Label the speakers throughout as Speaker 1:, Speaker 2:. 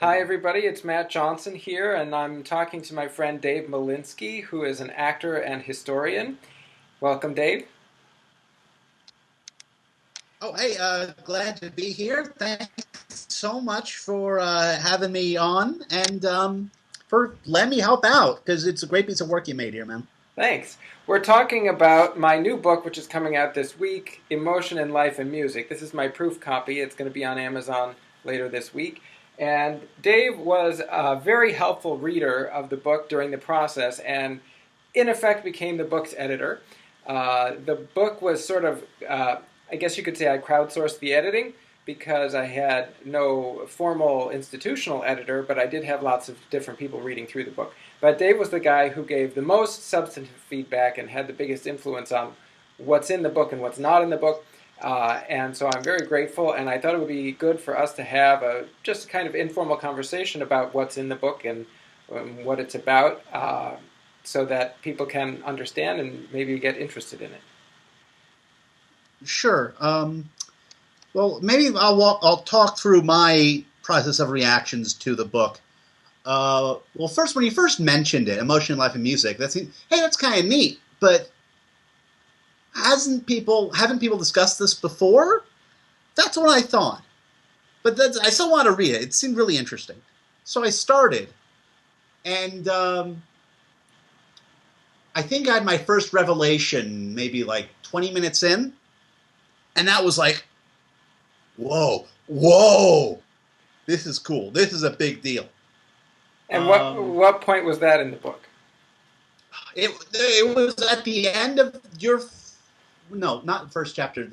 Speaker 1: Hi, everybody. It's Matt Johnson here, and I'm talking to my friend Dave Malinsky, who is an actor and historian. Welcome, Dave.
Speaker 2: Oh, hey, glad to be here. Thanks so much for having me on and for letting me help out because it's a great piece of work you made here, man.
Speaker 1: Thanks. We're talking about my new book, which is coming out this week, Emotion in Life and Music. This is my proof copy. It's going to be on Amazon later this week. And Dave was a very helpful reader of the book during the process and, in effect, became the book's editor. The book was sort of, I guess you could say I crowdsourced the editing because I had no formal institutional editor, but I did have lots of different people reading through the book. But Dave was the guy who gave the most substantive feedback and had the biggest influence on what's in the book and what's not in the book. And so I'm very grateful, and I thought it would be good for us to have just kind of informal conversation about what's in the book and what it's about, so that people can understand and maybe get interested in it.
Speaker 2: Sure. Well, maybe I'll talk through my process of reactions to the book. Well, first, when you first mentioned it, emotion, life, and music, that's kind of neat. But haven't people discussed this before? That's what I thought. But I still want to read it. It seemed really interesting. So I started, and I think I had my first revelation maybe like 20 minutes in, and that was like, whoa, this is cool. This is a big deal.
Speaker 1: And what point was that in the book?
Speaker 2: It was at the end of your no, not the first chapter.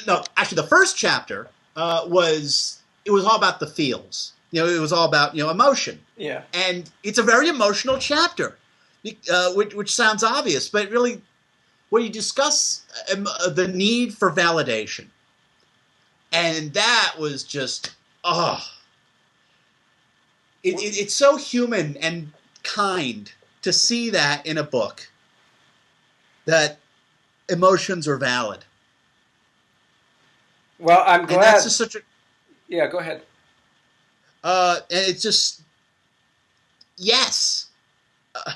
Speaker 2: No, actually, the first chapter it was all about the feels. It was all about emotion.
Speaker 1: Yeah.
Speaker 2: And it's a very emotional chapter, which sounds obvious, but really, where you discuss the need for validation, and that was just it's so human and kind to see that in a book that emotions are valid.
Speaker 1: Well, I'm glad.
Speaker 2: And that's just such a
Speaker 1: Yeah, go ahead.
Speaker 2: and it's just yes.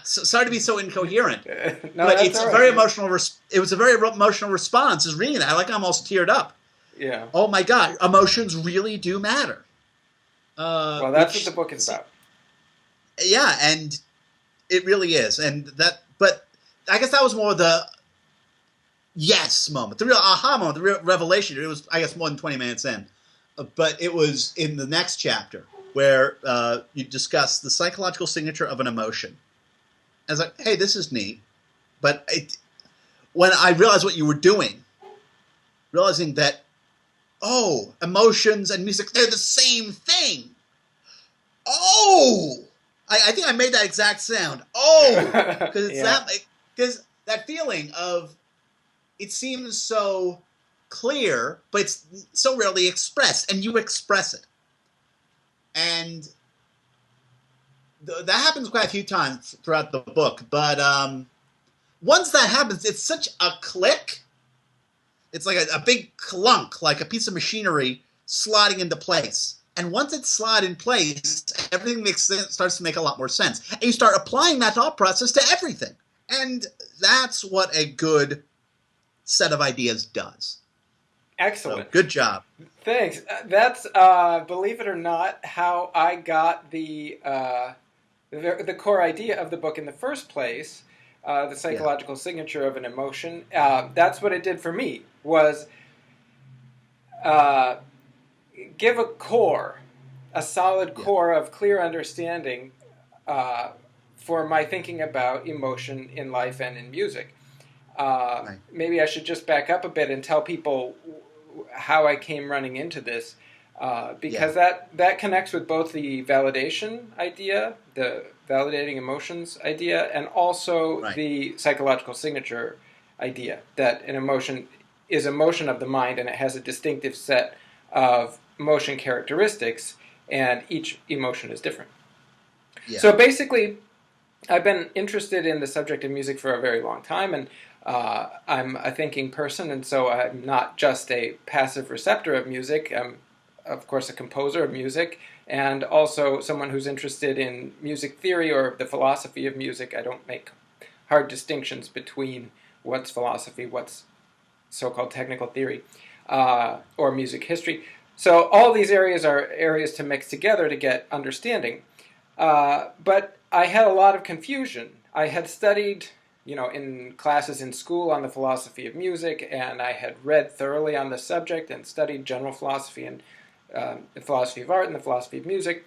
Speaker 2: Sorry to be so incoherent,
Speaker 1: No,
Speaker 2: but
Speaker 1: that's
Speaker 2: it's
Speaker 1: all
Speaker 2: a
Speaker 1: right.
Speaker 2: very emotional. It was a very emotional response. Just reading that, I almost teared up.
Speaker 1: Yeah.
Speaker 2: Oh my God, emotions really do matter.
Speaker 1: Well, that's what
Speaker 2: Which
Speaker 1: the book is about.
Speaker 2: yeah, and it really is, but I guess that was more the yes moment, the real aha moment, the real revelation. It was, I guess, more than 20 minutes in, but it was in the next chapter where you discuss the psychological signature of an emotion. I was like, hey, this is neat, but when I realized what you were doing, realizing that emotions and music, they're the same thing. Oh, I think I made that exact sound. Oh, because it's
Speaker 1: Yeah.
Speaker 2: because that feeling of it seems so clear, but it's so rarely expressed, and you express it, and that happens quite a few times throughout the book. But once that happens, it's such a click. It's like a big clunk, like a piece of machinery sliding into place. And once it's slid in place, everything starts to make a lot more sense. And you start applying that thought process to everything. And that's what a good set of ideas does. So
Speaker 1: Excellent.
Speaker 2: good job.
Speaker 1: Thanks. That's, believe it or not, how I got the core idea of the book in the first place. The
Speaker 2: Yeah.
Speaker 1: psychological signature of an emotion. That's what it did for me. Was uh, give a solid
Speaker 2: Yeah.
Speaker 1: core of clear understanding uh, for my thinking about emotion in life and in music.
Speaker 2: Right.
Speaker 1: Maybe I should just back up a bit and tell people how I came running into this,
Speaker 2: Yeah.
Speaker 1: because that connects with both the validation idea, the validating emotions idea, and also
Speaker 2: Right.
Speaker 1: the psychological signature idea that an emotion is a motion of the mind and it has a distinctive set of motion characteristics, and each emotion is different.
Speaker 2: Yeah.
Speaker 1: So basically, I've been interested in the subject of music for a very long time, and I'm a thinking person, and so I'm not just a passive receptor of music. I'm of course, a composer of music, and also someone who's interested in music theory or the philosophy of music. I don't make hard distinctions between what's philosophy, what's so-called technical theory, or music history. So all these areas are areas to mix together to get understanding. But I had a lot of confusion. I had studied, in classes in school on the philosophy of music, and I had read thoroughly on the subject and studied general philosophy and the philosophy of art and the philosophy of music.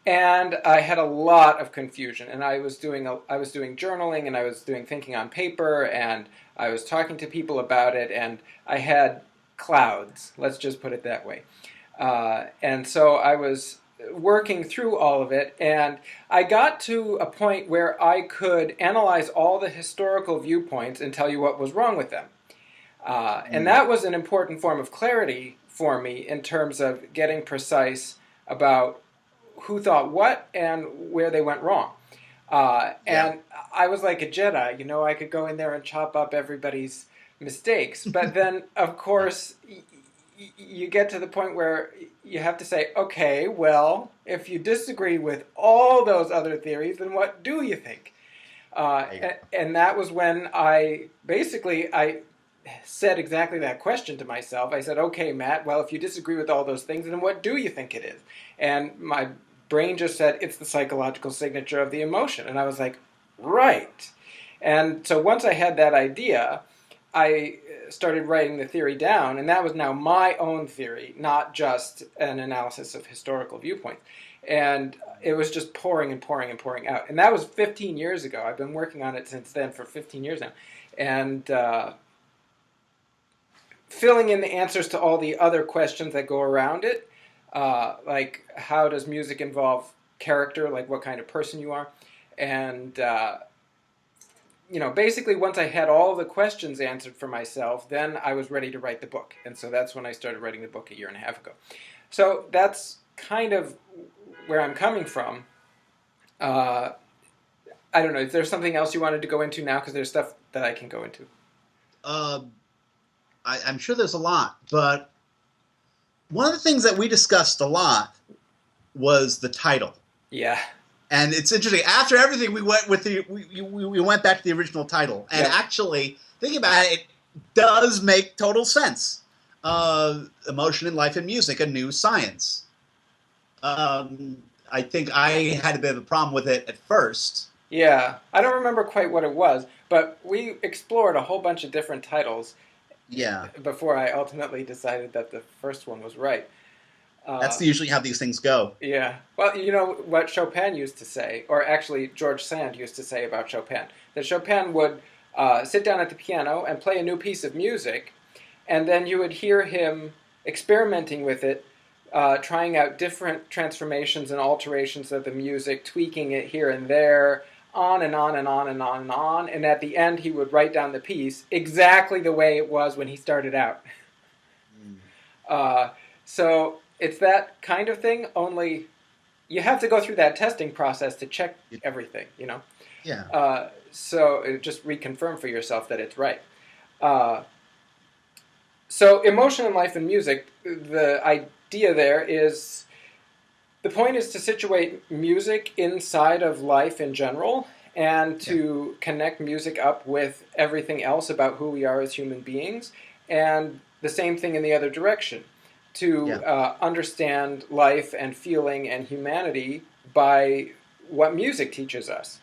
Speaker 1: And I had a lot of confusion, and I was doing journaling, and I was doing thinking on paper, and I was talking to people about it, and I had clouds. Let's just put it that way. And so I was working through all of it, and I got to a point where I could analyze all the historical viewpoints and tell you what was wrong with them. And that was an important form of clarity for me in terms of getting precise about who thought what and where they went wrong. And I was like a Jedi, I could go in there and chop up everybody's mistakes. But then, of course, you get to the point where you have to say, okay, well, if you disagree with all those other theories, then what do you think? And that was when I said exactly that question to myself. I said, okay, Matt, well, if you disagree with all those things, then what do you think it is? And my brain just said, it's the psychological signature of the emotion. And I was like, right. And so once I had that idea, I started writing the theory down, and that was now my own theory, not just an analysis of historical viewpoints. And it was just pouring and pouring and pouring out. And that was 15 years ago. I've been working on it since then for 15 years now. And filling in the answers to all the other questions that go around it, like how does music involve character, like what kind of person you are. And basically once I had all the questions answered for myself, then I was ready to write the book. And so that's when I started writing the book a year and a half ago. So that's kind of where I'm coming from. I don't know, is there something else you wanted to go into now? Because there's stuff that I can go into.
Speaker 2: I'm sure there's a lot, but one of the things that we discussed a lot was the title.
Speaker 1: Yeah.
Speaker 2: And it's interesting. After everything, we went with we went back to the original title, and actually, thinking about it, it does make total sense. Emotion in Life and Music: A New Science. I think I had a bit of a problem with it at first.
Speaker 1: Yeah, I don't remember quite what it was, but we explored a whole bunch of different titles.
Speaker 2: Yeah.
Speaker 1: Before I ultimately decided that the first one was right.
Speaker 2: That's usually how these things go.
Speaker 1: Yeah. Well, you know what Chopin used to say, or actually George Sand used to say about Chopin, that Chopin would sit down at the piano and play a new piece of music, and then you would hear him experimenting with it, trying out different transformations and alterations of the music, tweaking it here and there, on and on and on and on and on, and at the end he would write down the piece exactly the way it was when he started out. So it's that kind of thing, only you have to go through that testing process to check everything,
Speaker 2: Yeah.
Speaker 1: So just reconfirm for yourself that it's right. So Emotion in Life and Music, the idea there is, the point is to situate music inside of life in general and to connect music up with everything else about who we are as human beings, and the same thing in the other direction, to understand life and feeling and humanity by what music teaches us.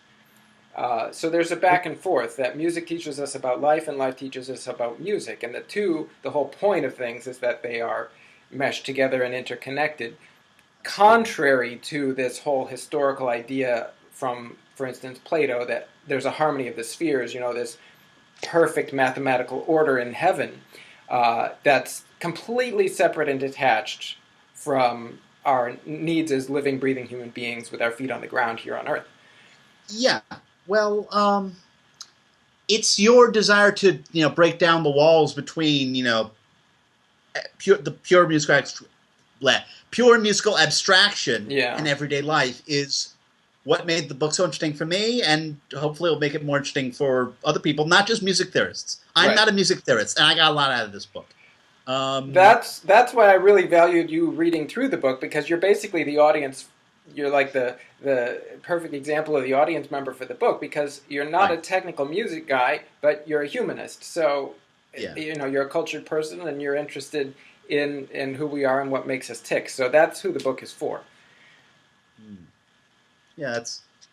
Speaker 1: So there's a back and forth, that music teaches us about life and life teaches us about music, and the whole point of things is that they are meshed together and interconnected, contrary to this whole historical idea from, for instance, Plato, that there's a harmony of the spheres, this perfect mathematical order in heaven that's completely separate and detached from our needs as living, breathing human beings with our feet on the ground here on Earth.
Speaker 2: Yeah. Well, it's your desire to, break down the walls between, pure musical abstraction and everyday life is what made the book so interesting for me, and hopefully it'll make it more interesting for other people, not just music theorists. I'm not a music theorist, and I got a lot out of this book.
Speaker 1: That's why I really valued you reading through the book, because you're basically the audience. You're like the perfect example of the audience member for the book, because you're not a
Speaker 2: Right.
Speaker 1: technical music guy, but you're a humanist. So,
Speaker 2: Yeah.
Speaker 1: you're a cultured person and you're interested in who we are and what makes us tick. So that's who the book is for.
Speaker 2: Hmm. Yeah,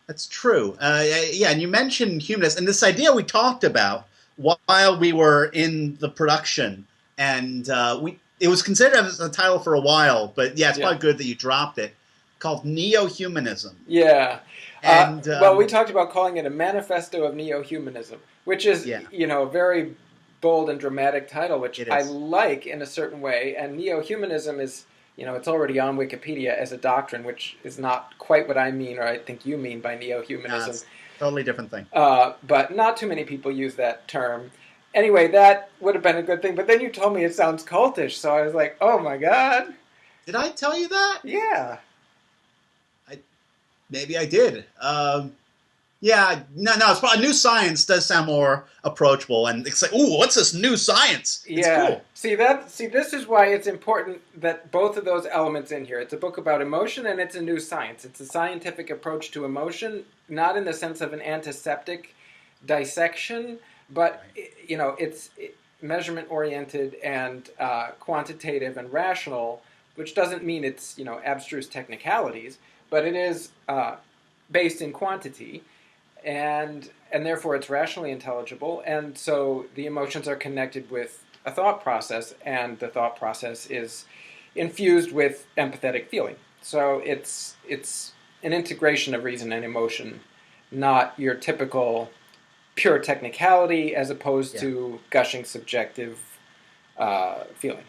Speaker 2: that's true. Yeah, and you mentioned humanist, and this idea we talked about while we were in the production, and we it was considered as a title for a while, but yeah, it's
Speaker 1: Yeah.
Speaker 2: probably good that you dropped it. Called neo-humanism,
Speaker 1: Yeah.
Speaker 2: and
Speaker 1: Well, we talked about calling it a manifesto of neo-humanism, which is,
Speaker 2: yeah,
Speaker 1: a very bold and dramatic title, which
Speaker 2: it
Speaker 1: I
Speaker 2: is.
Speaker 1: like in a certain way. And neo-humanism is, it's already on Wikipedia as a doctrine, which is not quite what I mean, or I think you mean by neo-humanism.
Speaker 2: It's a totally different thing.
Speaker 1: But not too many people use that term. Anyway, that would have been a good thing. But then you told me it sounds cultish, so I was like, oh my God.
Speaker 2: Did I tell you that?
Speaker 1: Yeah.
Speaker 2: I, Maybe I did. Yeah, no. It's probably new science does sound more approachable, and it's like, ooh, what's this new science? It's
Speaker 1: Yeah.
Speaker 2: cool.
Speaker 1: See, this is why it's important that both of those elements in here. It's a book about emotion and it's a new science. It's a scientific approach to emotion, not in the sense of an antiseptic dissection, but
Speaker 2: Right.
Speaker 1: it's measurement oriented and quantitative and rational, which doesn't mean it's abstruse technicalities, but it is based in quantity, and therefore it's rationally intelligible, and so the emotions are connected with a thought process, and the thought process is infused with empathetic feeling. So it's an integration of reason and emotion, not your typical pure technicality as opposed
Speaker 2: Yeah.
Speaker 1: to gushing subjective feeling.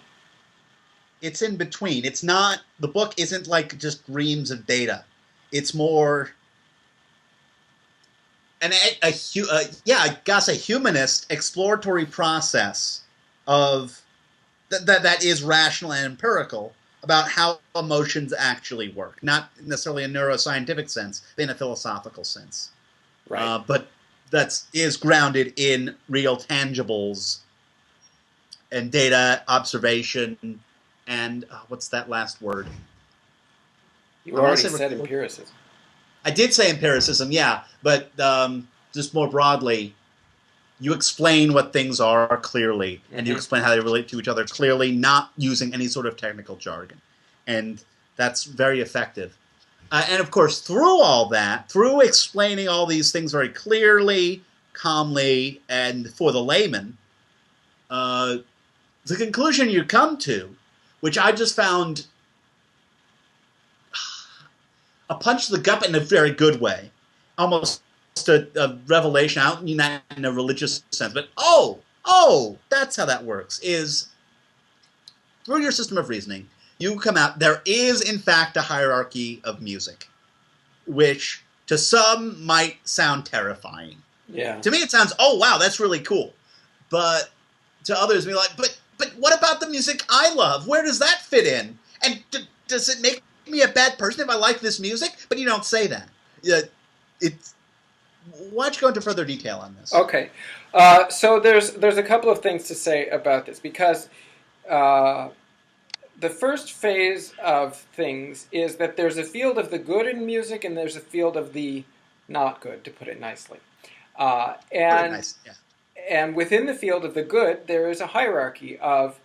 Speaker 2: It's in between. It's not, the book isn't like just reams of data. It's more I guess a humanist exploratory process of that is rational and empirical about how emotions actually work, not necessarily in a neuroscientific sense, but in a philosophical sense.
Speaker 1: Right.
Speaker 2: But that is grounded in real tangibles and data observation and what's that last word?
Speaker 1: You
Speaker 2: I want
Speaker 1: already
Speaker 2: to say
Speaker 1: said empiricism.
Speaker 2: I did say empiricism, yeah, but just more broadly, you explain what things are clearly, and you
Speaker 1: Mm-hmm.
Speaker 2: explain how they relate to each other clearly, not using any sort of technical jargon, and that's very effective. And of course, through all that, through explaining all these things very clearly, calmly, and for the layman, uh, the conclusion you come to, which I just found a punch to the gut in a very good way, almost a revelation. I don't mean that in a religious sense, but that's how that works. Is through your system of reasoning, you come out. There is, in fact, a hierarchy of music, which to some might sound terrifying.
Speaker 1: Yeah.
Speaker 2: To me, it sounds, oh wow, that's really cool, but to others, be like, but what about the music I love? Where does that fit in? And does it make me a bad person if I like this music? But you don't say that. It's Why don't you go into further detail on this?
Speaker 1: Okay. So there's a couple of things to say about this, because the first phase of things is that there's a field of the good in music and there's a field of the not good, to put it nicely.
Speaker 2: Very nice. Yeah.
Speaker 1: And within the field of the good, there is a hierarchy of,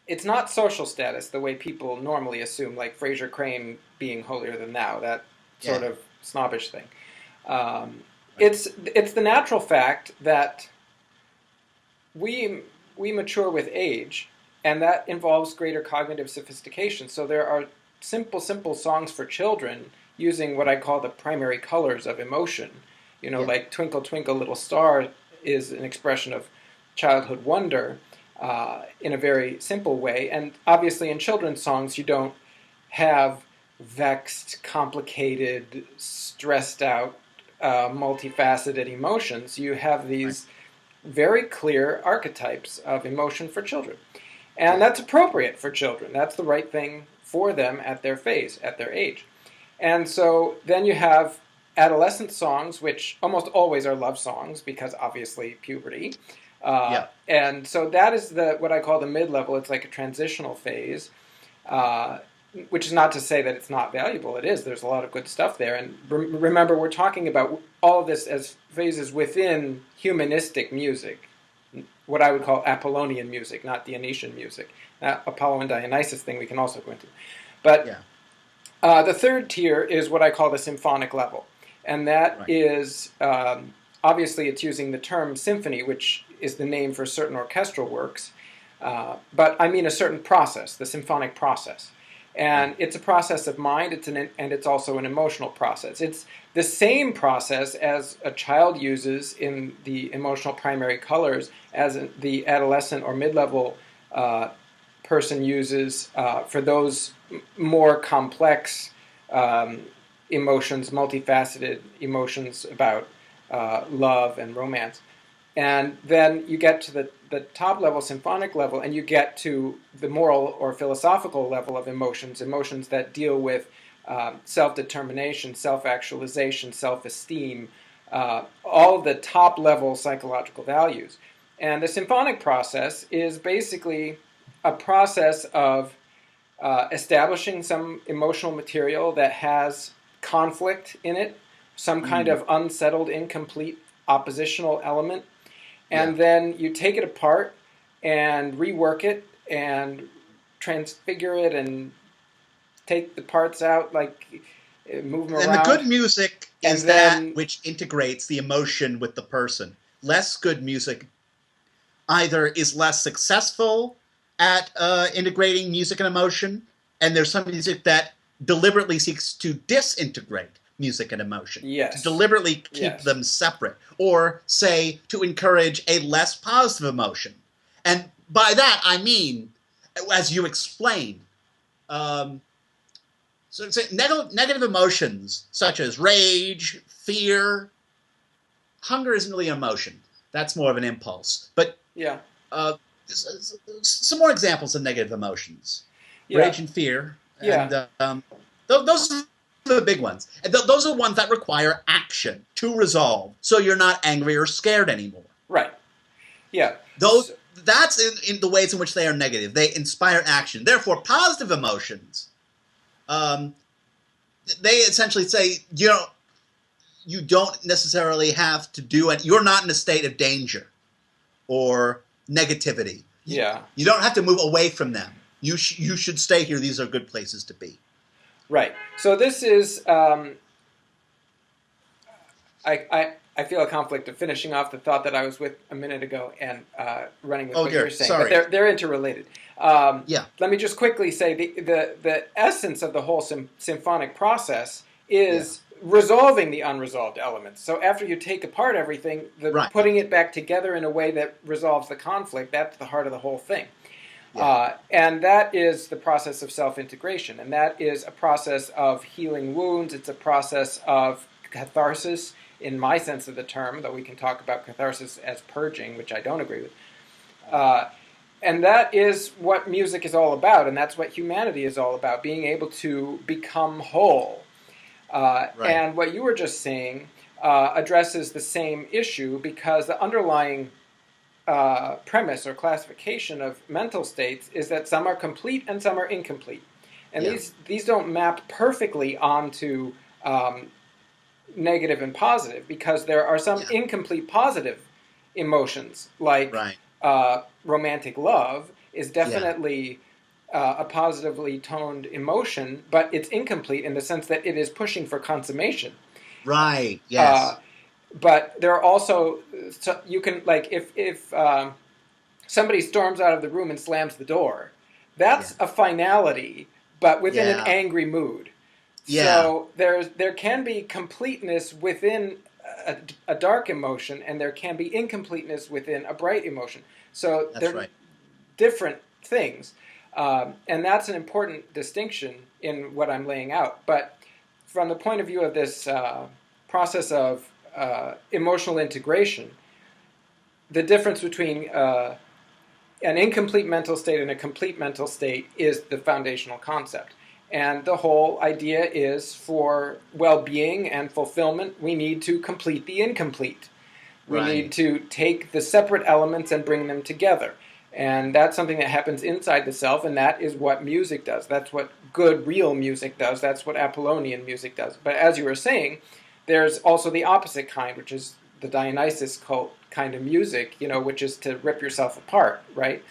Speaker 1: it's not social status the way people normally assume, like Fraser Crane being holier than thou, that sort of snobbish thing. It's the natural fact that we mature with age, and that involves greater cognitive sophistication. So there are simple songs for children using what I call the primary colors of emotion. Like Twinkle, Twinkle, Little Star is an expression of childhood wonder in a very simple way. And obviously in children's songs you don't have vexed, complicated, stressed out, multifaceted emotions. You have these very clear archetypes of emotion for children. And that's appropriate for children. That's the right thing for them at their phase, at their age. And so then you have adolescent songs, which almost always are love songs, because obviously puberty. And so that is what I call the mid-level. It's like a transitional phase, which is not to say that it's not valuable. It is. There's a lot of good stuff there. And remember, we're talking about all of this as phases within humanistic music, what I would call Apollonian music, not Dionysian music. That Apollo and Dionysus thing we can also go into. But the third tier is what I call the symphonic level. And that is, obviously it's using the term symphony, which is the name for certain orchestral works. But I mean a certain process, the symphonic process. And it's a process of mind, and it's also an emotional process. It's the same process as a child uses in the emotional primary colors as the adolescent or mid-level person uses for those more complex emotions, multifaceted emotions about love and romance. And then you get to the top level, symphonic level, and you get to the moral or philosophical level of emotions that deal with self-determination, self-actualization, self-esteem, all the top level psychological values. And the symphonic process is basically a process of establishing some emotional material that has conflict in it, some kind of unsettled, incomplete, oppositional element. And then you take it apart and rework it and transfigure it and take the parts out, like move them around.
Speaker 2: And the good music is that which integrates the emotion with the person. Less good music either is less successful at integrating music and emotion, and there's some music that deliberately seeks to disintegrate music and emotion, to deliberately keep them separate, or, say, to encourage a less positive emotion. And by that, I mean, as you explained, negative emotions such as rage, fear. Hunger isn't really an emotion. That's more of an impulse. But some more examples of negative emotions. Rage and fear. And those are the big ones. And those are the ones that require action to resolve, so you're not angry or scared anymore.
Speaker 1: Right. Yeah.
Speaker 2: That's in the ways in which they are negative. They inspire action. Therefore, positive emotions, they essentially say, you don't necessarily have to do it. You're not in a state of danger or negativity.
Speaker 1: Yeah.
Speaker 2: You don't have to move away from them. You should stay here. These are good places to be.
Speaker 1: Right. So this is, I feel a conflict of finishing off the thought that I was with a minute ago and running with what you're saying.
Speaker 2: Sorry.
Speaker 1: But they're interrelated. Let me just quickly say the essence of the whole symphonic process is resolving the unresolved elements. So after you take apart everything, putting it back together in a way that resolves the conflict, that's the heart of the whole thing. And that is the process of self-integration. And that is a process of healing wounds. It's a process of catharsis, in my sense of the term, though we can talk about catharsis as purging, which I don't agree with. And that is what music is all about, and that's what humanity is all about, being able to become whole. And what you were just saying addresses the same issue, because the underlying premise or classification of mental states is that some are complete and some are incomplete. And these don't map perfectly onto negative and positive, because there are some incomplete positive emotions, like romantic love is definitely a positively toned emotion, but it's incomplete in the sense that it is pushing for consummation.
Speaker 2: Right, yes.
Speaker 1: But there are also, you can, like, if somebody storms out of the room and slams the door, that's a finality, but within an angry mood. So there can be completeness within a dark emotion, and there can be incompleteness within a bright emotion. So they're different things. And that's an important distinction in what I'm laying out. But from the point of view of this process of emotional integration, the difference between an incomplete mental state and a complete mental state is the foundational concept. And the whole idea is, for well-being and fulfillment, we need to complete the incomplete. We need
Speaker 2: Right.
Speaker 1: to take the separate elements and bring them together. And that's something that happens inside the self, and that is what music does. That's what good, real music does. That's what Apollonian music does. But as you were saying, there's also the opposite kind, which is the Dionysus cult kind of music, which is to rip yourself apart, right?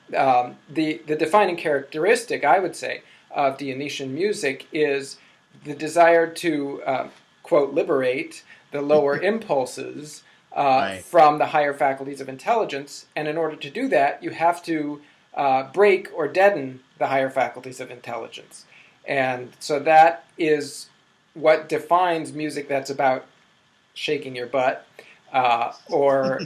Speaker 1: The defining characteristic, I would say, of Dionysian music is the desire to, quote, liberate the lower impulses
Speaker 2: Right.
Speaker 1: from the higher faculties of intelligence. And in order to do that, you have to break or deaden the higher faculties of intelligence. And so that is what defines music that's about shaking your butt, or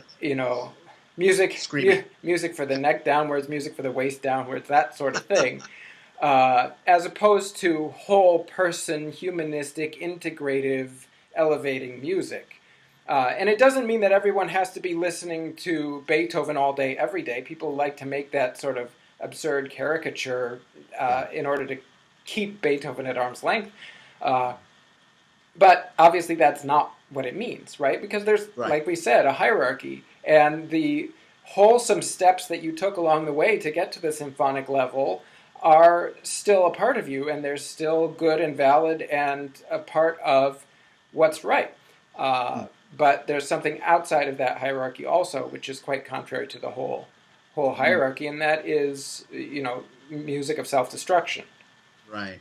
Speaker 2: Screaming.
Speaker 1: music for the neck downwards, music for the waist downwards, that sort of thing, as opposed to whole person, humanistic, integrative, elevating music. And it doesn't mean that everyone has to be listening to Beethoven all day, every day. People like to make that sort of absurd caricature in order to keep Beethoven at arm's length. But obviously that's not what it means, right? Because there's,
Speaker 2: Right.
Speaker 1: like we said, a hierarchy. And the wholesome steps that you took along the way to get to the symphonic level are still a part of you, and they're still good and valid and a part of what's right. But there's something outside of that hierarchy also, which is quite contrary to the whole hierarchy, and that is, music of self-destruction.
Speaker 2: Right.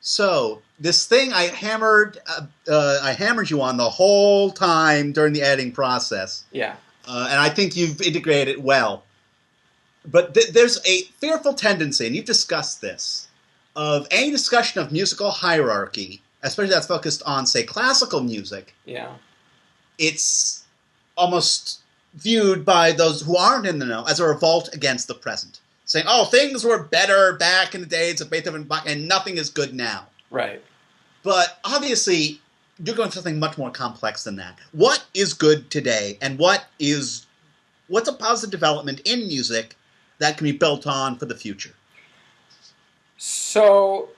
Speaker 2: So this thing I hammered you on the whole time during the editing process.
Speaker 1: Yeah.
Speaker 2: And I think you've integrated it well. But there's a fearful tendency, and you've discussed this, of any discussion of musical hierarchy, especially that's focused on, say, classical music.
Speaker 1: Yeah.
Speaker 2: It's almost viewed by those who aren't in the know as a revolt against the present, saying, "Oh, things were better back in the days of Beethoven, Bach, and nothing is good now."
Speaker 1: Right.
Speaker 2: But obviously, you're going for something much more complex than that. What is good today, and what's a positive development in music that can be built on for the future?
Speaker 1: So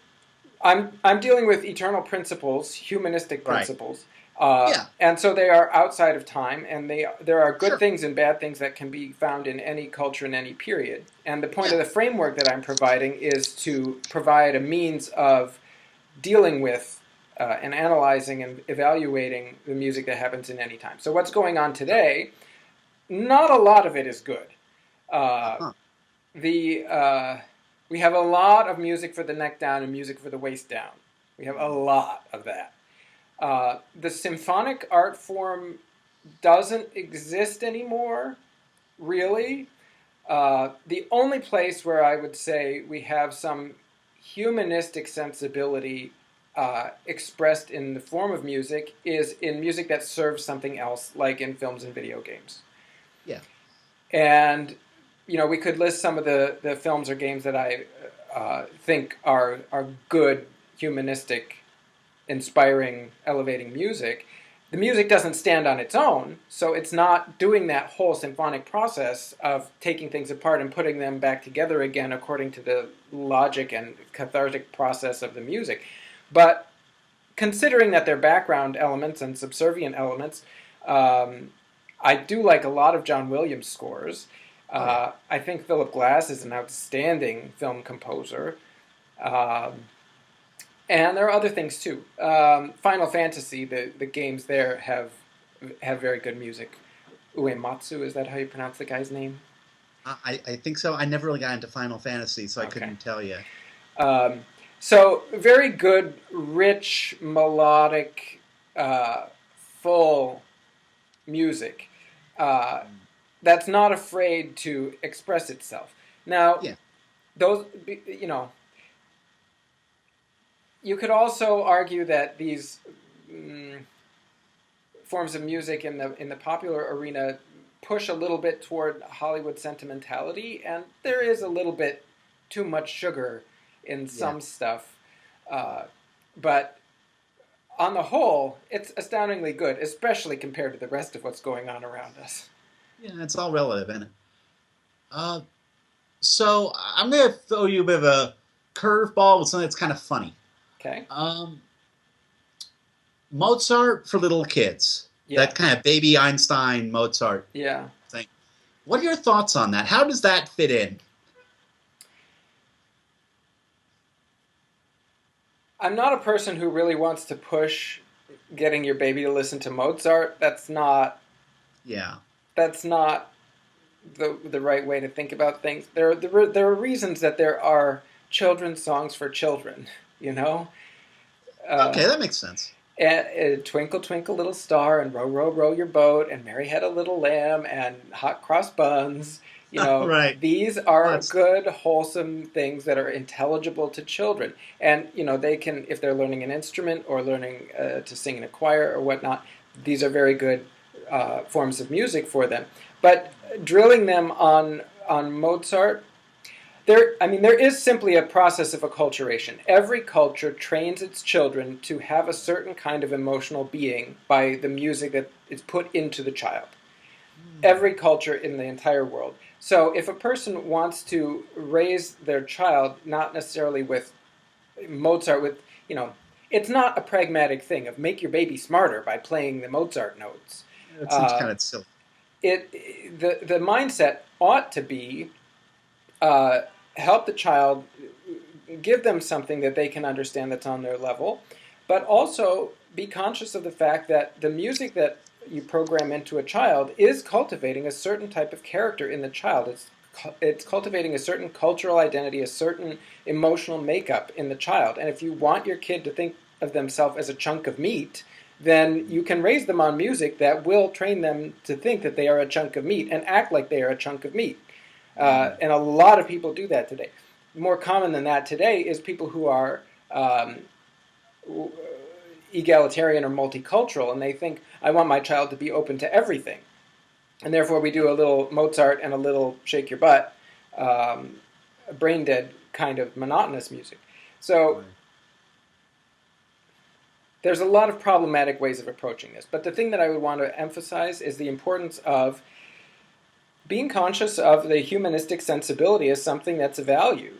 Speaker 1: I'm dealing with eternal principles, humanistic principles.
Speaker 2: Yeah.
Speaker 1: And so they are outside of time, and there are good
Speaker 2: Sure.
Speaker 1: things and bad things that can be found in any culture in any period. And the point of the framework that I'm providing is to provide a means of dealing with and analyzing and evaluating the music that happens in any time. So what's going on today, not a lot of it is good. We have a lot of music for the neck down and music for the waist down. We have a lot of that. The symphonic art form doesn't exist anymore, really. The only place where I would say we have some humanistic sensibility expressed in the form of music is in music that serves something else, like in films and video games.
Speaker 2: Yeah.
Speaker 1: And, we could list some of the films or games that I think are good, humanistic, inspiring, elevating music. The music doesn't stand on its own, so it's not doing that whole symphonic process of taking things apart and putting them back together again according to the logic and cathartic process of the music. But considering that they're background elements and subservient elements, I do like a lot of John Williams scores. I think Philip Glass is an outstanding film composer. And there are other things too. Final Fantasy, the games there have very good music. Uematsu, is that how you pronounce the guy's name?
Speaker 2: I think so. I never really got into Final Fantasy, so I couldn't tell you.
Speaker 1: So very good, rich, melodic, full music that's not afraid to express itself. Now, those, you could also argue that these forms of music in the popular arena push a little bit toward Hollywood sentimentality, and there is a little bit too much sugar in some stuff. But on the whole, it's astoundingly good, especially compared to the rest of what's going on around us.
Speaker 2: Yeah, it's all relative, isn't it? So I'm going to throw you a bit of a curveball with something that's kind of funny.
Speaker 1: Okay.
Speaker 2: Mozart for little kids.
Speaker 1: Yeah.
Speaker 2: That kind of baby Einstein, Mozart
Speaker 1: Yeah.
Speaker 2: thing. What are your thoughts on that? How does that fit in?
Speaker 1: I'm not a person who really wants to push getting your baby to listen to Mozart. That's not
Speaker 2: Yeah.
Speaker 1: the right way to think about things. There are reasons that there are children's songs for children, you know?
Speaker 2: Okay, that makes sense.
Speaker 1: Twinkle, Twinkle, Little Star, and Row, Row, Row Your Boat, and Mary Had a Little Lamb, and Hot Cross Buns. You know,
Speaker 2: Right.
Speaker 1: these
Speaker 2: Well,
Speaker 1: are
Speaker 2: that's
Speaker 1: good, wholesome things that are intelligible to children. And, you know, they can, if they're learning an instrument or learning to sing in a choir or whatnot, these are very good forms of music for them. But drilling them on Mozart, there is simply a process of acculturation. Every culture trains its children to have a certain kind of emotional being by the music that is put into the child. Every culture in the entire world. So if a person wants to raise their child, not necessarily with Mozart, it's not a pragmatic thing of make your baby smarter by playing the Mozart notes.
Speaker 2: that seems kind of silly.
Speaker 1: The mindset ought to be help the child, give them something that they can understand that's on their level, but also be conscious of the fact that the music that you program into a child is cultivating a certain type of character in the child. It's cultivating a certain cultural identity, a certain emotional makeup in the child. And if you want your kid to think of themselves as a chunk of meat, then you can raise them on music that will train them to think that they are a chunk of meat and act like they are a chunk of meat. And a lot of people do that today. More common than that today is people who are egalitarian or multicultural, and they think, I want my child to be open to everything. And therefore we do a little Mozart and a little shake your butt, brain dead kind of monotonous music. So there's a lot of problematic ways of approaching this. But the thing that I would want to emphasize is the importance of being conscious of the humanistic sensibility as something that's a value,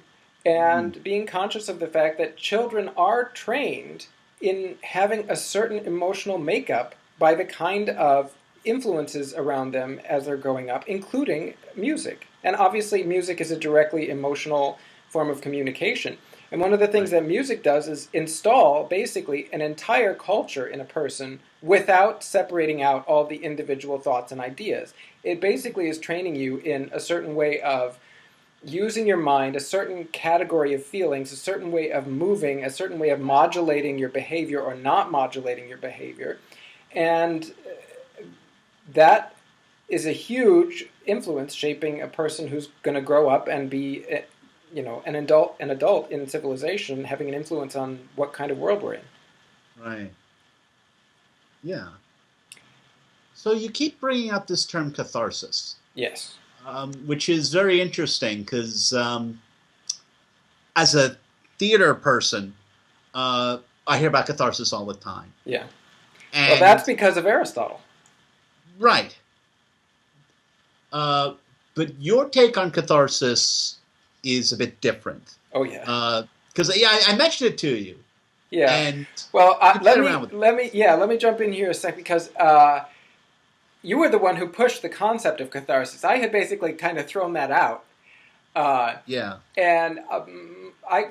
Speaker 1: and being conscious of the fact that children are trained in having a certain emotional makeup by the kind of influences around them as they're growing up, including music. And obviously music is a directly emotional form of communication. And one of the things that music does is install basically an entire culture in a person without separating out all the individual thoughts and ideas. It basically is training you in a certain way of using your mind, a certain category of feelings, a certain way of moving, a certain way of modulating your behavior or not modulating your behavior. And that is a huge influence shaping a person who's going to grow up and be an adult in civilization, having an influence on what kind of world we're in.
Speaker 2: Right. Yeah. So you keep bringing up this term catharsis.
Speaker 1: Yes.
Speaker 2: Which is very interesting because as a theater person, I hear about catharsis all the time.
Speaker 1: Yeah.
Speaker 2: And,
Speaker 1: well, that's because of Aristotle.
Speaker 2: Right. But your take on catharsis is a bit different.
Speaker 1: Oh yeah.
Speaker 2: Because I mentioned it to you.
Speaker 1: Yeah.
Speaker 2: And
Speaker 1: well, let me jump in here a second because you were the one who pushed the concept of catharsis. I had basically kind of thrown that out.
Speaker 2: Yeah.
Speaker 1: And I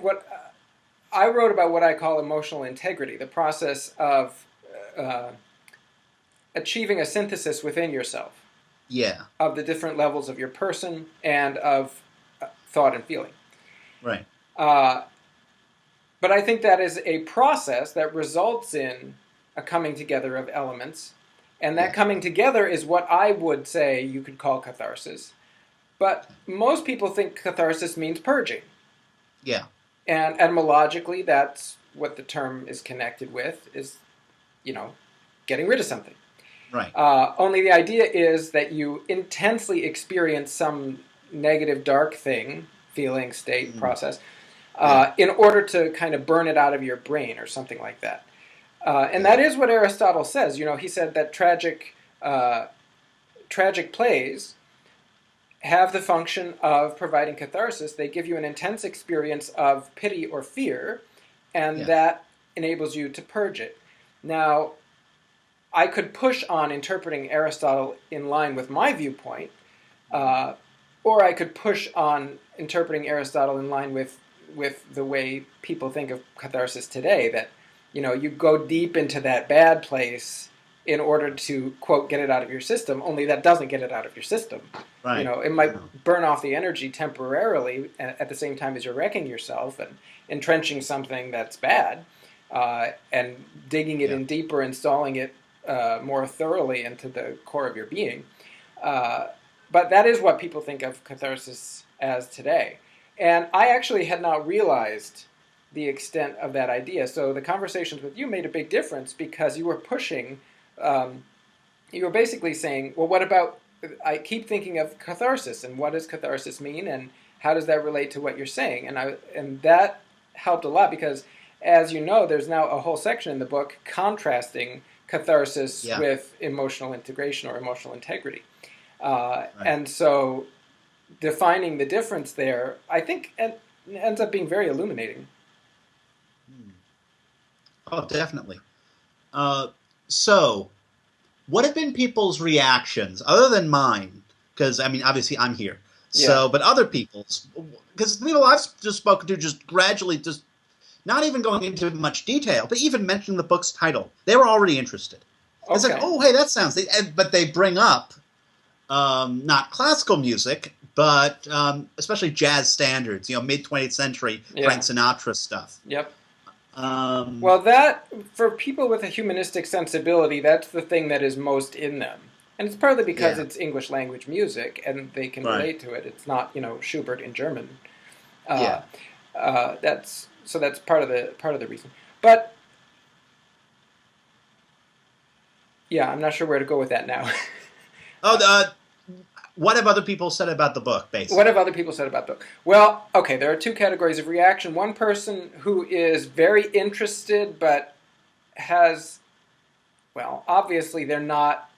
Speaker 1: wrote about what I call emotional integrity, the process of achieving a synthesis within yourself.
Speaker 2: Yeah.
Speaker 1: Of the different levels of your person and of thought and feeling.
Speaker 2: Right.
Speaker 1: But I think that is a process that results in a coming together of elements. And that coming together is what I would say you could call catharsis. But most people think catharsis means purging.
Speaker 2: Yeah.
Speaker 1: And etymologically, that's what the term is connected with, is, getting rid of something.
Speaker 2: Right.
Speaker 1: Only the idea is that you intensely experience some negative, dark thing, feeling, state, process, in order to kind of burn it out of your brain or something like that. And that is what Aristotle says. He said that tragic plays have the function of providing catharsis. They give you an intense experience of pity or fear, and that enables you to purge it. Now, I could push on interpreting Aristotle in line with my viewpoint, or I could push on interpreting Aristotle in line with the way people think of catharsis today, that, you go deep into that bad place in order to, quote, get it out of your system, only that doesn't get it out of your system.
Speaker 2: Right.
Speaker 1: It might burn off the energy temporarily at the same time as you're wrecking yourself and entrenching something that's bad, and digging it in deeper, installing it more thoroughly into the core of your being. But that is what people think of catharsis as today. And I actually had not realized the extent of that idea. So the conversations with you made a big difference, because you were pushing, you were basically saying, well, what about, I keep thinking of catharsis, and what does catharsis mean, and how does that relate to what you're saying? And that helped a lot, because, as you know, there's now a whole section in the book contrasting catharsis with emotional integration or emotional integrity. And so defining the difference there, I think, ends up being very illuminating.
Speaker 2: Oh, definitely. So, what have been people's reactions, other than mine? Because, I mean, obviously I'm here. So, but other people's, because people I've just spoken to just gradually, just not even going into much detail, but even mentioning the book's title, they were already interested. Okay. It's like, oh, hey, that sounds, but they bring up not classical music, but especially jazz standards, mid-20th century Frank Sinatra stuff.
Speaker 1: Yep. Well, that, for people with a humanistic sensibility, that's the thing that is most in them. And it's partly because it's English language music, and they can relate to it. It's not, Schubert in German. That's part of the reason. But I'm not sure where to go with that now.
Speaker 2: What have other people said about the book, basically?
Speaker 1: What have other people said about the book? Well, okay, there are two categories of reaction. One person who is very interested, but has, well, obviously they're not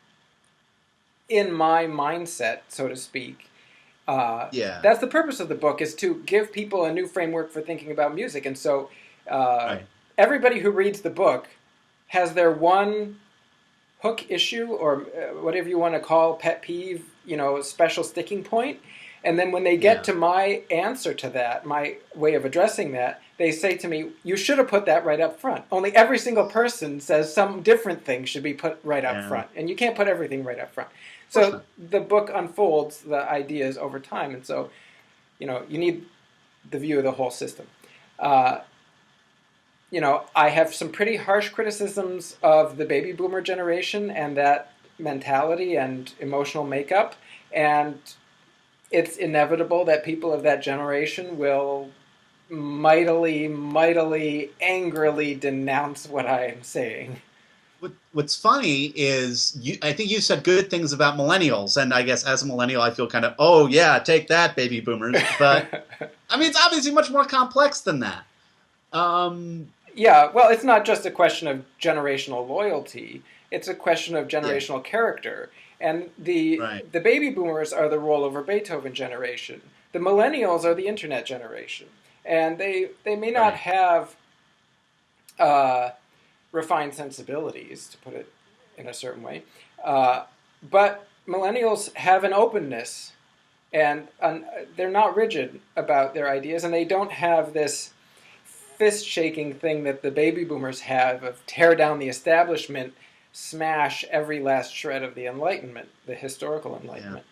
Speaker 1: in my mindset, so to speak. That's the purpose of the book, is to give people a new framework for thinking about music. And so everybody who reads the book has their one hook issue, or whatever you want to call pet peeve, special sticking point. And then when they get to my answer to that, my way of addressing that, they say to me, you should have put that right up front. Only every single person says some different thing should be put right up front. And you can't put everything right up front. So the book unfolds the ideas over time. And so, you need the view of the whole system. I have some pretty harsh criticisms of the baby boomer generation and that mentality and emotional makeup. And it's inevitable that people of that generation will mightily, angrily denounce what I am saying.
Speaker 2: What's funny is, I think you said good things about millennials, and I guess as a millennial I feel kind of, oh yeah, take that, baby boomers. But, I mean, it's obviously much more complex than that.
Speaker 1: Well, it's not just a question of generational loyalty. It's a question of generational character. And the baby boomers are the rollover Beethoven generation. The millennials are the internet generation. And they may not have refined sensibilities, to put it in a certain way. But millennials have an openness, and they're not rigid about their ideas, and they don't have this fist-shaking thing that the baby boomers have of tear down the establishment, smash every last shred of the Enlightenment, the historical Enlightenment.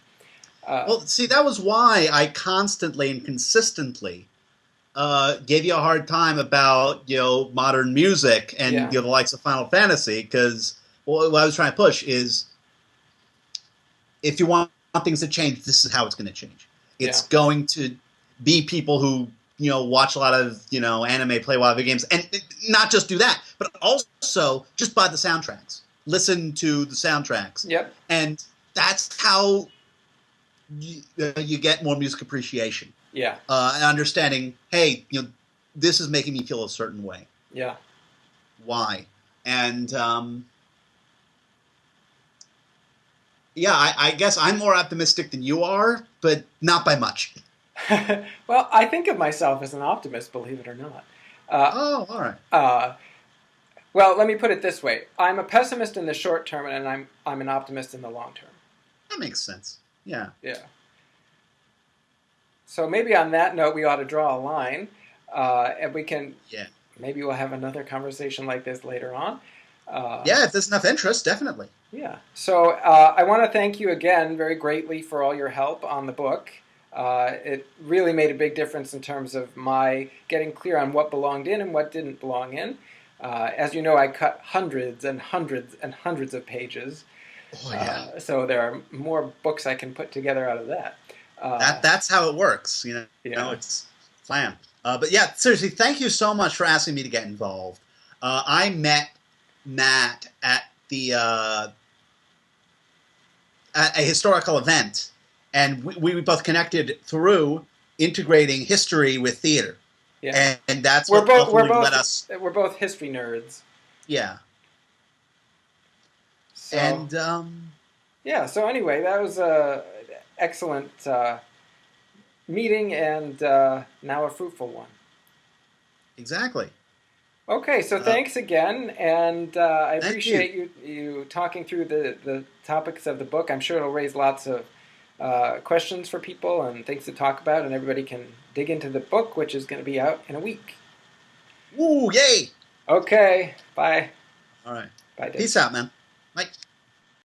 Speaker 2: Well, see, that was why I constantly and consistently gave you a hard time about, modern music and the likes of Final Fantasy, because what I was trying to push is, if you want things to change, this is how it's going to change. It's going to be people who watch a lot of, anime, play a lot of video games, and not just do that, but also just buy the soundtracks. Listen to the soundtracks.
Speaker 1: Yep.
Speaker 2: And that's how you get more music appreciation.
Speaker 1: Yeah.
Speaker 2: And understanding, hey, this is making me feel a certain way.
Speaker 1: Yeah.
Speaker 2: Why? And, I guess I'm more optimistic than you are, but not by much.
Speaker 1: Well, I think of myself as an optimist, believe it or not.
Speaker 2: All right.
Speaker 1: Well, let me put it this way: I'm a pessimist in the short term, and I'm an optimist in the long term.
Speaker 2: That makes sense. Yeah.
Speaker 1: Yeah. So maybe on that note, we ought to draw a line, and we can.
Speaker 2: Yeah.
Speaker 1: Maybe we'll have another conversation like this later on.
Speaker 2: Yeah, if there's enough interest, definitely.
Speaker 1: Yeah. So I want to thank you again very greatly for all your help on the book. It really made a big difference in terms of my getting clear on what belonged in and what didn't belong in. As you know, I cut hundreds and hundreds and hundreds of pages.
Speaker 2: Oh, yeah.
Speaker 1: So there are more books I can put together out of that.
Speaker 2: That's how it works. You know, it's plan. But yeah, seriously, thank you so much for asking me to get involved. I met Matt at at a historical event, and we both connected through integrating history with theater.
Speaker 1: Yeah.
Speaker 2: And that's what ultimately led us.
Speaker 1: We're both history nerds.
Speaker 2: Yeah.
Speaker 1: So,
Speaker 2: and
Speaker 1: yeah. So anyway, that was a excellent meeting, and now a fruitful one.
Speaker 2: Exactly.
Speaker 1: Okay, so thanks again, and I appreciate you talking through the topics of the book. I'm sure it'll raise lots of questions for people and things to talk about, and everybody can dig into the book, which is going to be out in a week.
Speaker 2: Woo, yay!
Speaker 1: Okay, bye.
Speaker 2: All right.
Speaker 1: Bye, Dave.
Speaker 2: Peace out, man. Bye.